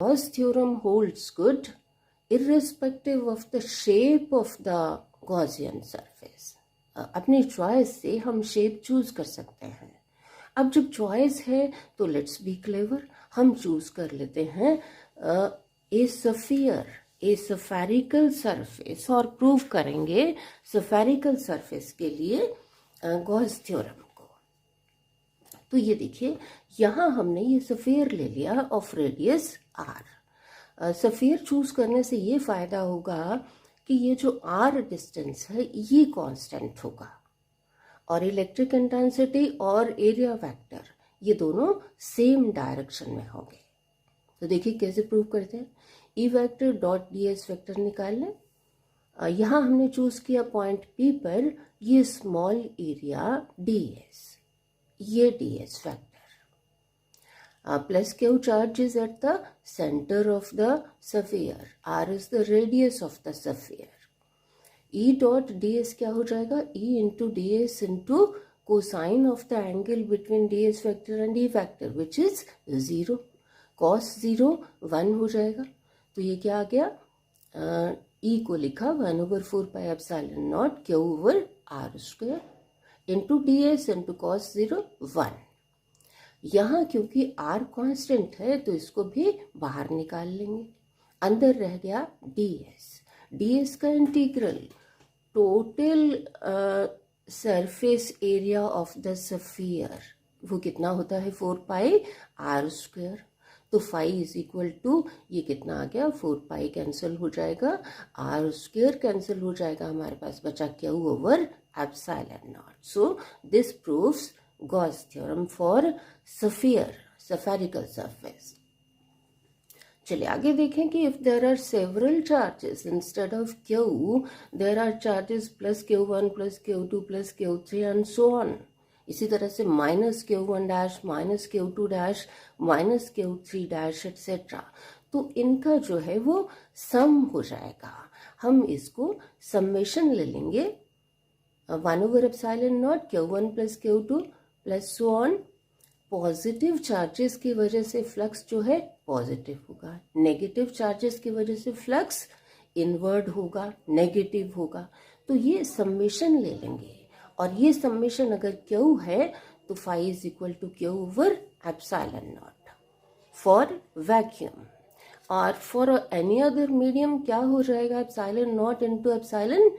Gauss theorem holds good irrespective of the shape of the Gaussian surface. अपनी choice से हम shape choose कर सकते हैं. अब जब चॉइस है तो लेट्स बी क्लेवर, हम चूज कर लेते हैं ए सफियर, ए सफेरिकल सरफेस, और प्रूव करेंगे सफेरिकल सरफेस के लिए गॉस थ्योरम को. तो ये देखिए यहाँ हमने ये सफियर ले लिया of radius r. Sphere choose करने से ये फायदा होगा कि ये जो आर डिस्टेंस है ये कांस्टेंट होगा, और इलेक्ट्रिक इंटेंसिटी और एरिया वेक्टर ये दोनों सेम डायरेक्शन में होंगे. तो देखिए कैसे प्रूव करते हैं. E vector dot D S vector निकाल लें. यहाँ हमने चूज किया पॉइंट पी पर ये स्मॉल एरिया डी एस, ये D S vector. Plus Q charge is at the center of the sphere. R is the radius of the sphere. E dot ds क्या हो जाएगा? E into ds into cosine of the angle between ds vector and E vector, which is 0. Cos 0 1 हो जाएगा. तो ये क्या आ गया? E को लिखा 1/4 pi epsilon naught Q over R square into ds into cos 0 1. यहाँ क्योंकि r कांस्टेंट है तो इसको भी बाहर निकाल लेंगे. अंदर रह गया ds. ds का integral total surface area of the sphere वो कितना होता है 4 पाई r स्क्वायर. तो फाई इज इक्वल टू ये कितना आ गया 4 पाई कैंसिल हो जाएगा, r स्क्वायर कैंसिल हो जाएगा, हमारे पास बचा Q over epsilon not. So this proves Gauss theorem for sphere, spherical surface. चलिए आगे देखें कि if there are several charges instead of Q, there are charges plus Q1 plus Q2 plus Q3 and so on. इसी तरह से minus Q1 dash, minus Q2 dash, minus Q3 dash etc. तो इनका जो है वो सम हो जाएगा. हम इसको समेशन ले लेंगे 1/epsilon naught Q1 plus Q2 plus so on. Positive charges की वजह से फ्लक्स जो है पॉजिटिव होगा, नेगेटिव चार्जेस की वजह से फ्लक्स इनवर्ड होगा, नेगेटिव होगा. तो ये समेशन ले लेंगे, और ये समेशन अगर क्यू है तो phi is equal to q over epsilon naught for vacuum. और फॉर एनी अदर मीडियम क्या हो जाएगा एप्सिलॉन नॉट इनटू एप्सिलॉन